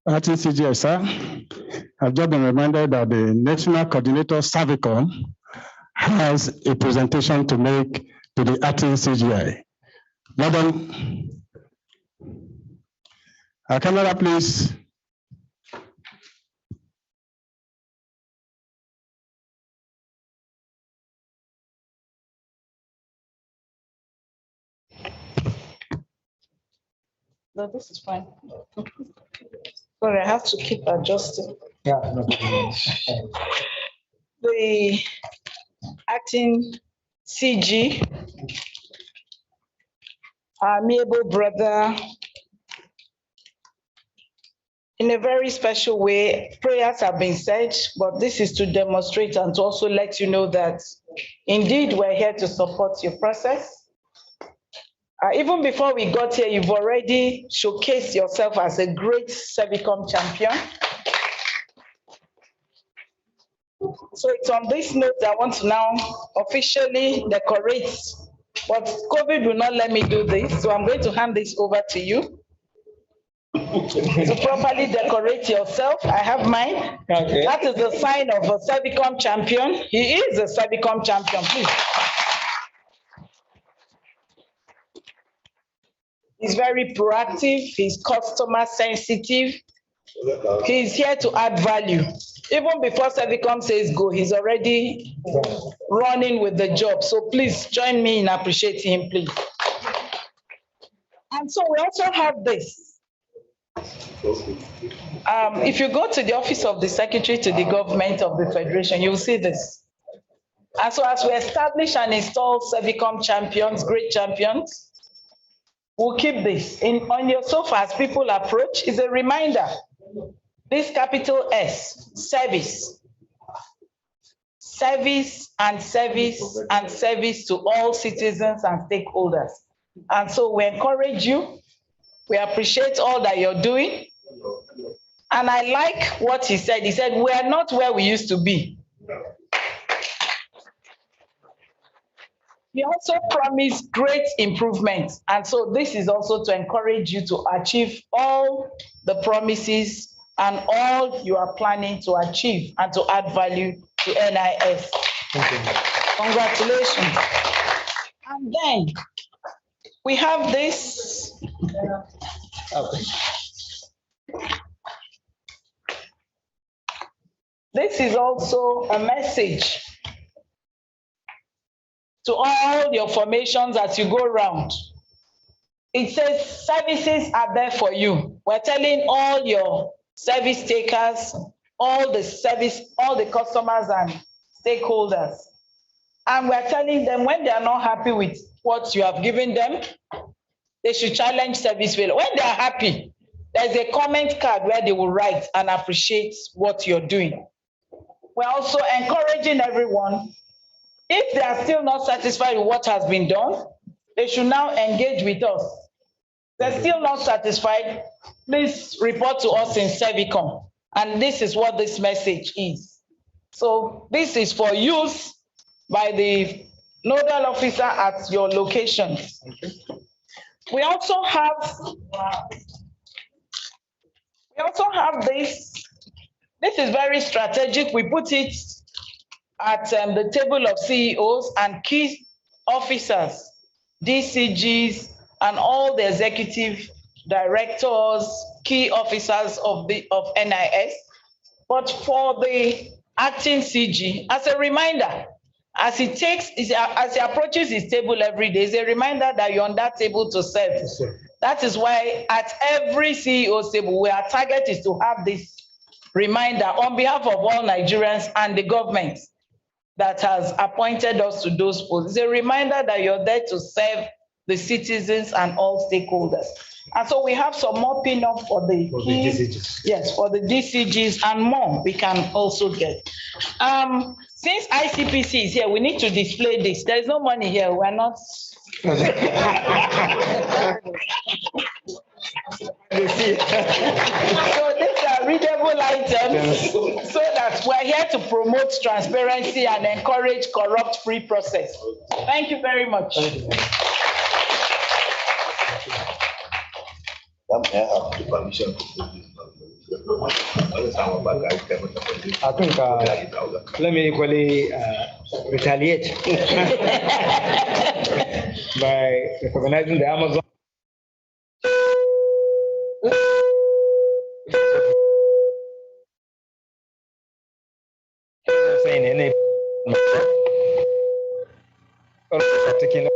Acting CGI, sir, I've just been reminded that the National Coordinator Servicom has a presentation to make to the acting CGI. Madam, our camera, please. No, this is fine. Sorry, I have to keep adjusting. Yeah, no problem. The acting CG, our amiable brother, in a very special way, prayers have been said, but this is to demonstrate and to also let you know that indeed we're here to support your process. Even before we got here, you've already showcased yourself as a great Servicom champion. So it's on this note that I want to now officially decorate, but COVID will not let me do this, so I'm going to hand this over to you to properly decorate yourself. I have mine. Okay. That is the sign of a Servicom champion. He is a Servicom champion, please. He's very proactive, he's customer sensitive. He's here to add value. Even before Servicom says go, he's already running with the job. So please join me in appreciating him, please. And so we also have this. If you go to the office of the Secretary to the Government of the Federation, you'll see this. And so as we establish and install Servicom champions, great champions, we'll keep this on your sofa as people approach. Is a reminder. This capital S, service. Service and service and service to all citizens and stakeholders. And so we encourage you. We appreciate all that you're doing. And I like what he said. He said, we are not where we used to be. He also promised great improvements. And so this is also to encourage you to achieve all the promises and all you are planning to achieve and to add value to NIS. Congratulations. And then we have this. This is also a message to all your formations as you go around. It says services are there for you. We're telling all your service takers, all the customers and stakeholders. And we're telling them when they are not happy with what you have given them, they should challenge service failure. When they are happy, there's a comment card where they will write and appreciate what you're doing. We're also encouraging everyone, if they are still not satisfied with what has been done, they should now engage with us. They're still not satisfied, please report to us in Servicom. And this is what this message is. So this is for use by the nodal officer at your locations. We also have this. This is very strategic. We put it at the table of CEOs and key officers, DCGs, and all the executive directors, key officers of NIS. But for the acting CG, as a reminder, as he approaches his table every day, it's a reminder that you're on that table to serve. That is why at every CEO's table, our target is to have this reminder on behalf of all Nigerians and the government that has appointed us to those posts. It's a reminder that you're there to serve the citizens and all stakeholders. And so we have some more pin-up for the DCGs. Yes, for the DCGs and more we can also get. Since ICPC is here, we need to display this. There is no money here. We're not. So these are readable items so that we're here to promote transparency and encourage corrupt-free process. Thank you very much. I think let me equally retaliate by recognizing the Amazon. Saying any taking.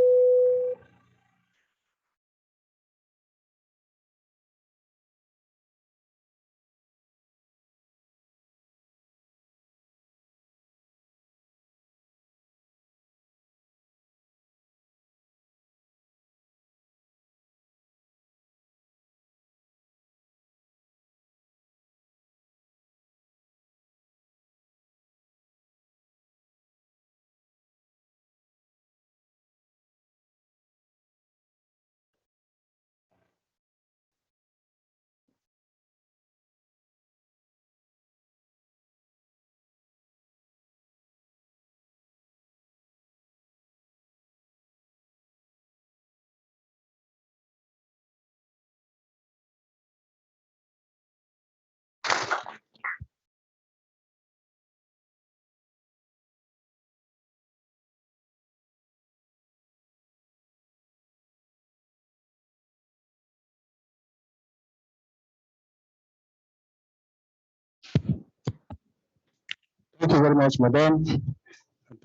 Thank you very much, Madam.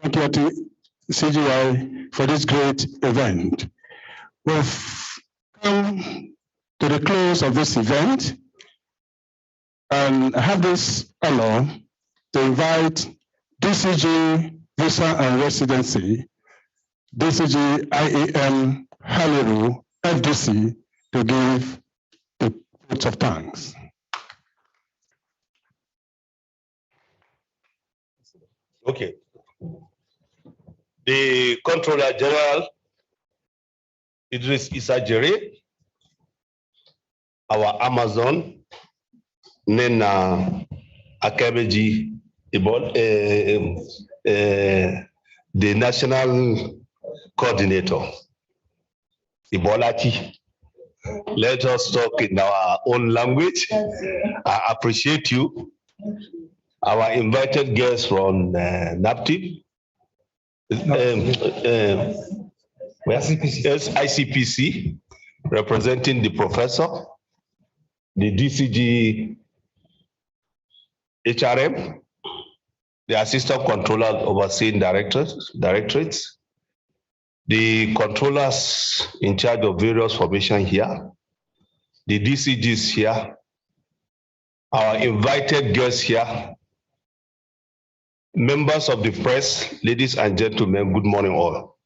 Thank you to CGI for this great event. We've come to the close of this event and I have this honor to invite DCG Visa and Residency, DCG IAM Haliru, FDC, to give the vote of thanks. Okay. The Controller General, Idris Issa Jere, our Amazon, Nena Akebeji, the National Coordinator, Ibolati. Let us talk in our own language. I appreciate you. Our invited guests from NAPTIP, ICPC, representing the professor, the DCG HRM, the assistant controller overseeing directorates, the controllers in charge of various formation here, the DCGs here, our invited guests here, members of the press, ladies and gentlemen, good morning all.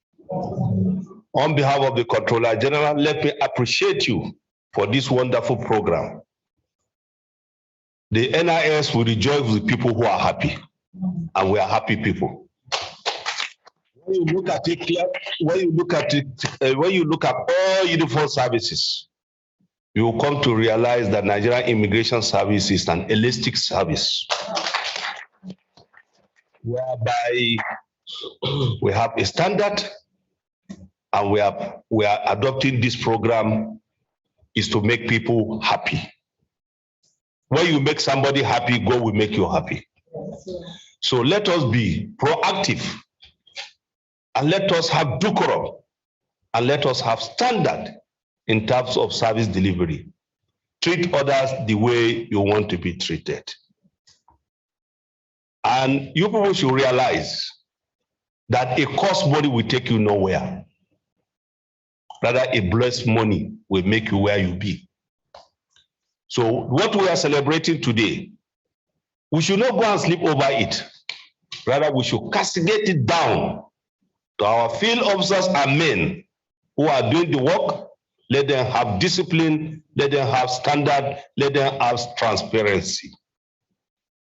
On behalf of the Controller General, let me appreciate you for this wonderful program. The NIS will rejoice with people who are happy, and we are happy people. When you look at it, when you look at all uniform services, you will come to realize that Nigerian Immigration Service is an holistic service, whereby we have a standard, and we are adopting this program is to make people happy. When you make somebody happy, God will make you happy. So let us be proactive and let us have decorum, and let us have standard in terms of service delivery. Treat others the way you want to be treated. And you people should realize that a cost money will take you nowhere. Rather, a blessed money will make you where you be. So what we are celebrating today, we should not go and sleep over it. Rather, we should castigate it down to our field officers and men who are doing the work. Let them have discipline, let them have standard, let them have transparency,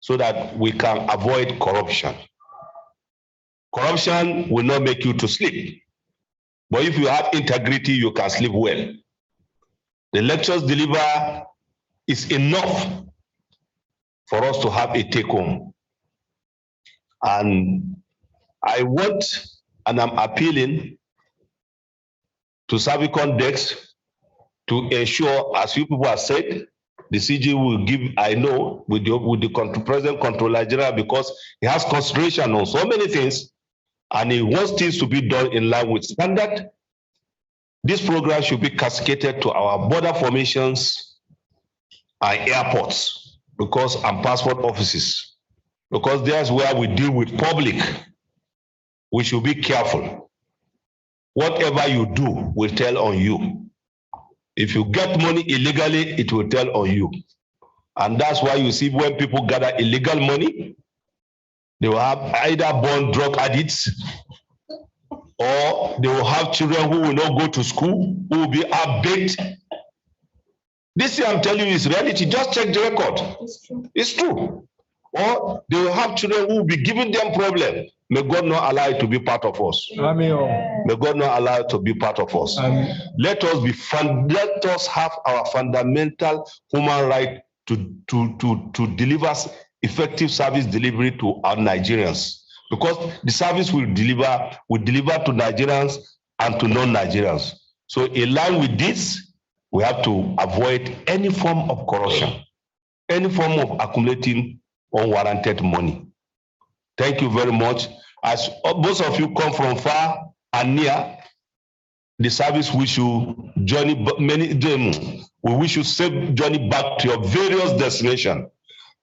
so that we can avoid corruption. Corruption will not make you to sleep. But if you have integrity, you can sleep well. The lectures delivered is enough for us to have a take home. And I want, and I'm appealing to Servicon Dex to ensure, as you people have said, the CG will give, I know, with the present Controller General, because he has consideration on so many things, and he wants things to be done in line with standard. This program should be cascaded to our border formations and airports, and passport offices, because there's where we deal with public. We should be careful. Whatever you do will tell on you. If you get money illegally, it will tell on you. And that's why you see when people gather illegal money, they will have either born drug addicts, or they will have children who will not go to school, who will be half-baked. This thing I'm telling you is reality. Just check the record. It's true. It's true. Or they will have children who will be giving them problems. May God not allow it to be part of us. Amen. May God not allow it to be part of us. Amen. Let us have our fundamental human right to deliver effective service delivery to our Nigerians. Because the service will deliver to Nigerians and to non-Nigerians. So in line with this, we have to avoid any form of corruption, any form of accumulating unwarranted money. Thank you very much. As most of you come from far and near, the service wish you journey we wish you safe journey back to your various destinations.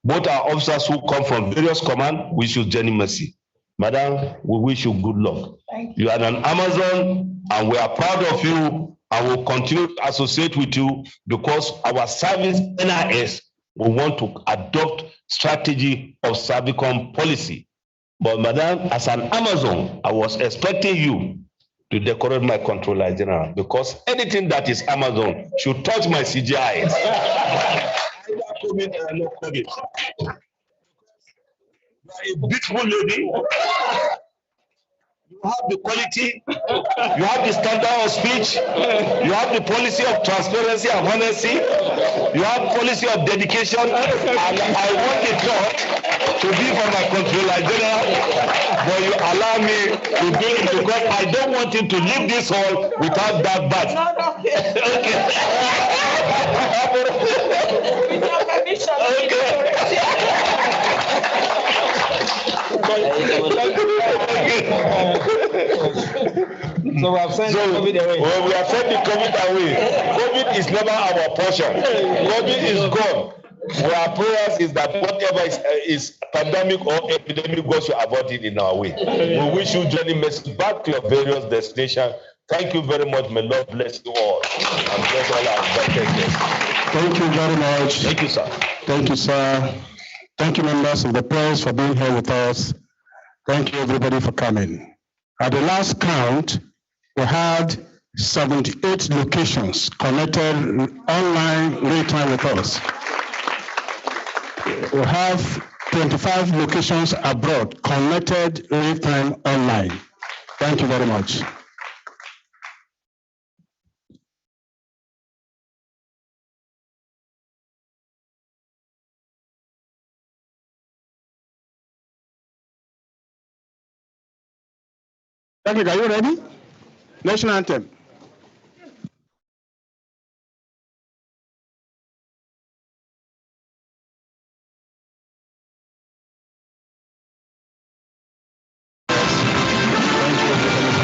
Both our officers who come from various commands wish you journey mercy. Madam, we wish you good luck. Thank you. You are an Amazon, and we are proud of you, and we'll continue to associate with you, because our service NIS, we want to adopt strategy of Servicon policy. But Madam, as an Amazon, I was expecting you to decorate my Controller General, because anything that is Amazon should touch my CGI. COVID and not COVID. You are a beautiful lady. You have the quality, you have the standard of speech, you have the policy of transparency and honesty, you have policy of dedication, and I want the job to be for my Controller General, but you allow me to do it because I don't want him to leave this hall without that badge. With your permission. So we have sent COVID away. Well, we have sent the COVID away. COVID is never our portion. COVID is gone. Our prayers is that whatever is pandemic or epidemic goes to avoid it in our way. We wish you journey message back to your various destinations. Thank you very much. May Lord bless you all. And bless all our guests. Thank you very much. Thank you, sir. Thank you, sir. Thank you, members of the press, for being here with us. Thank you, everybody, for coming. At the last count, we had 78 locations connected online real-time with us. We have 25 locations abroad connected real-time online. Thank you very much. Patrick, are you ready? National anthem. Thank you.